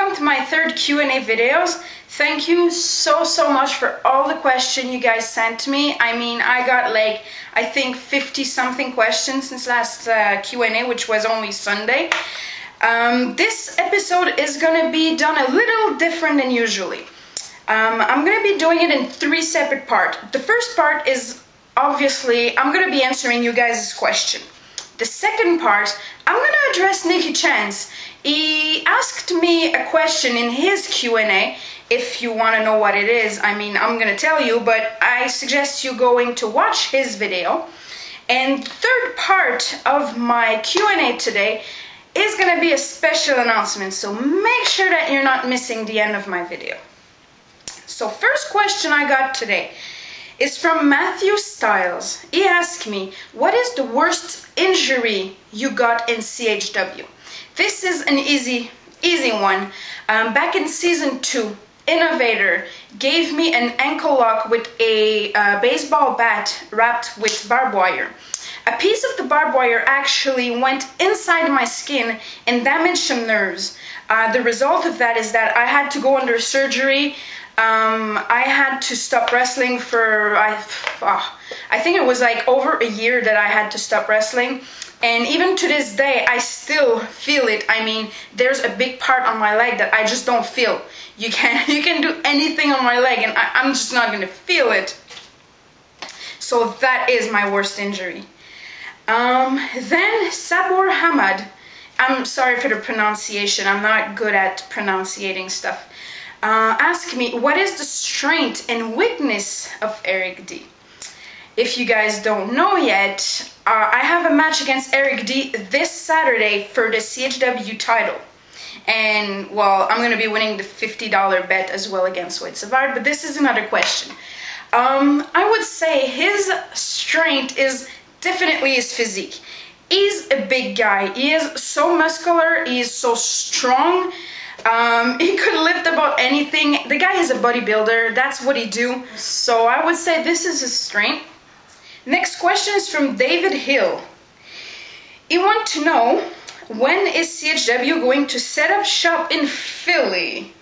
welcome to my third Q&A videos. Thank you so much for all the questions you guys sent to me. I mean, I got like, I think 50 something questions since last Q&A, which was only Sunday. This episode is gonna be done a little different than usually. I'm gonna be doing it in 3 separate parts. The first part is, obviously, I'm gonna be answering you guys' question. The second part, I'm gonna address Nikki Chance. He asked me a question in his Q&A. If you want to know what it is, I mean, I'm gonna tell you, but I suggest you going to watch his video. And the third part of my Q&A today is gonna be a special announcement, so make sure that you're not missing the end of my video. So first question I got today is from Matthew Styles. He asked me, what is the worst injury you got in CHW? This is an easy one. Back in season 2, Innovator gave me an ankle lock with a baseball bat wrapped with barbed wire. A piece of the barbed wire actually went inside my skin and damaged some nerves. The result of that is that I had to go under surgery. I had to stop wrestling for, I think it was like over a year that I had to stop wrestling. And even to this day, I still feel it. I mean, there's a big part on my leg that I just don't feel. You can do anything on my leg and I'm just not gonna feel it. So that is my worst injury. Then Sabor Hamad, I'm sorry for the pronunciation, I'm not good at pronouncing stuff. Ask me, what is the strength and weakness of Eric D? If you guys don't know yet, I have a match against Eric D this Saturday for the CHW title. And, well, I'm going to be winning the $50 bet as well against Wade Savard, but this is another question. I would say his strength is definitely his physique. He's a big guy. He is so muscular. He is so strong. He could lift about anything. The guy is a bodybuilder. That's what he do. So I would say this is his strength. Next question is from David Hill. He wants to know, when is CHW going to set up shop in Philly?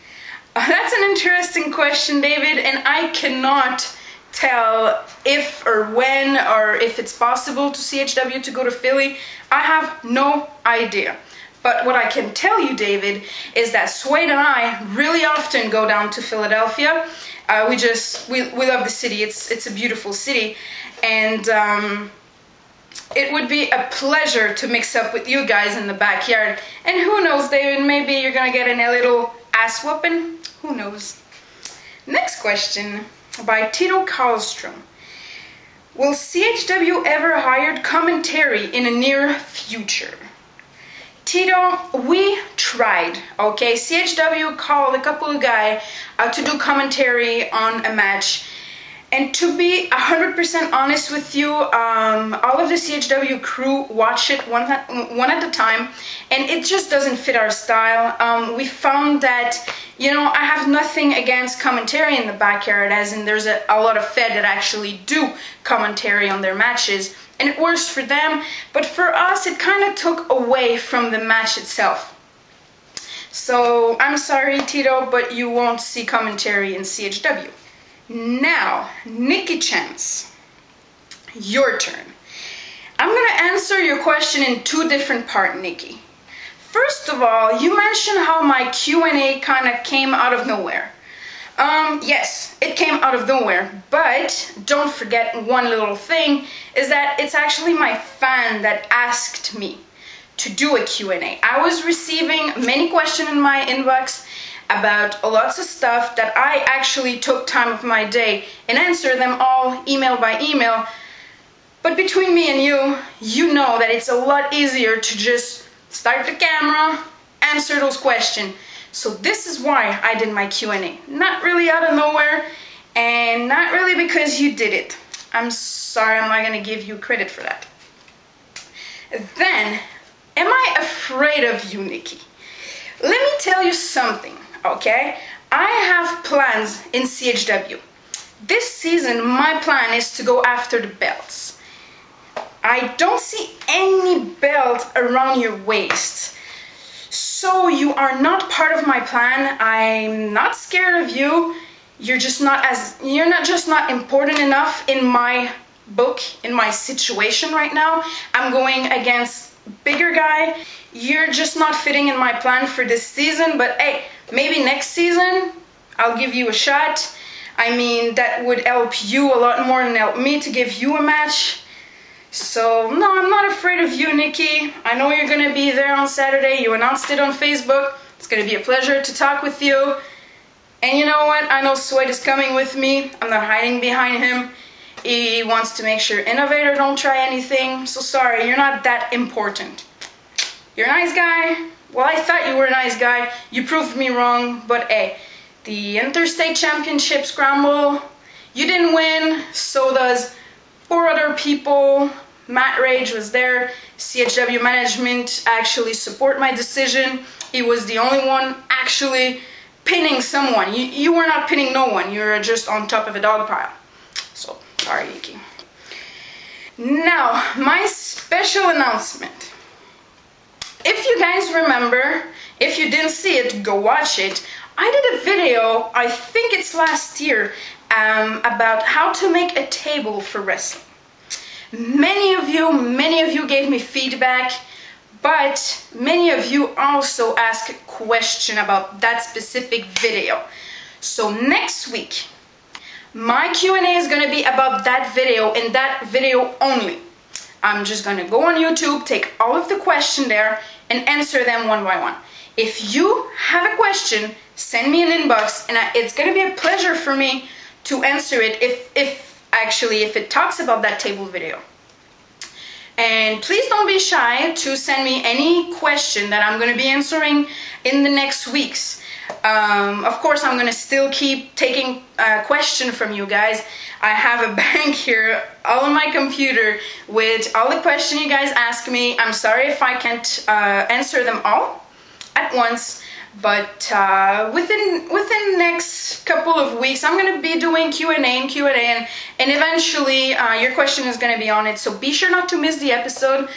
That's an interesting question, David, and I cannot tell if or when or if it's possible to CHW to go to Philly. I have no idea. But what I can tell you, David, is that Swade and I really often go down to Philadelphia. We love the city. It's a beautiful city, and it would be a pleasure to mix up with you guys in the backyard. And who knows, David, maybe you're gonna get in a little ass whooping. Who knows? Next question by Tito Karlstrom. Will CHW ever hire commentary in the near future? Tito, we tried, okay? CHW called a couple of guys to do commentary on a match. And to be 100% honest with you, all of the CHW crew watch it one at a time, and it just doesn't fit our style. We found that, you know, I have nothing against commentary in the backyard, as in there's a lot of Fed that actually do commentary on their matches, and it works for them, but for us it kind of took away from the match itself. So I'm sorry, Tito, but you won't see commentary in CHW. Now, Nikki Chance, your turn. I'm gonna answer your question in 2 different parts, Nikki. First of all, you mentioned how my Q&A kind of came out of nowhere. Yes, it came out of nowhere, but don't forget one little thing, is that it's actually my fan that asked me to do a Q&A. I was receiving many questions in my inbox about lots of stuff that I actually took time of my day and answered them all email by email. But between me and you know that it's a lot easier to just start the camera, answer those questions. So this is why I did my Q&A. Not really out of nowhere, and not really because you did it. I'm sorry, I'm not gonna give you credit for that. Then, am I afraid of you, Nikki? Let me tell you something. Okay, I have plans in CHW. This season, my plan is to go after the belts. I don't see any belt around your waist. So you are not part of my plan. I'm not scared of you. You're just not important enough in my book, in my situation right now. I'm going against bigger guy. You're just not fitting in my plan for this season, but hey, maybe next season I'll give you a shot. I mean, that would help you a lot more than help me to give you a match. So no, I'm not afraid of you, Nikki. I know you're gonna be there on Saturday. You announced it on Facebook. It's gonna be a pleasure to talk with you. And you know what? I know Sweat is coming with me. I'm not hiding behind him. He wants to make sure Innovator don't try anything. So sorry, you're not that important. You're a nice guy. Well, I thought you were a nice guy. You proved me wrong. But hey, the Interstate Championship Scramble, you didn't win. So does 4 other people. Matt Rage was there. CHW management actually support my decision. He was the only one actually pinning someone. You were not pinning no one. You were just on top of a dog pile. So, sorry, Nikki. Now, my special announcement. If you guys remember, if you didn't see it, go watch it. I did a video, I think it's last year, about how to make a table for wrestling. Many of you gave me feedback, but many of you also asked a question about that specific video. So next week, my Q&A is going to be about that video and that video only. I'm just going to go on YouTube, take all of the questions there, and answer them one by one. If you have a question, send me an inbox, and it's going to be a pleasure for me to answer it if it talks about that table video. And please don't be shy to send me any question that I'm going to be answering in the next weeks. Of course, I'm going to still keep taking questions from you guys. I have a bank here all on my computer with all the questions you guys ask me. I'm sorry if I can't answer them all at once. But within the next couple of weeks, I'm going to be doing Q&A, and eventually your question is going to be on it. So be sure not to miss the episode.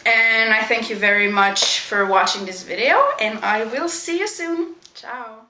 And I thank you very much for watching this video, and I will see you soon. Ciao.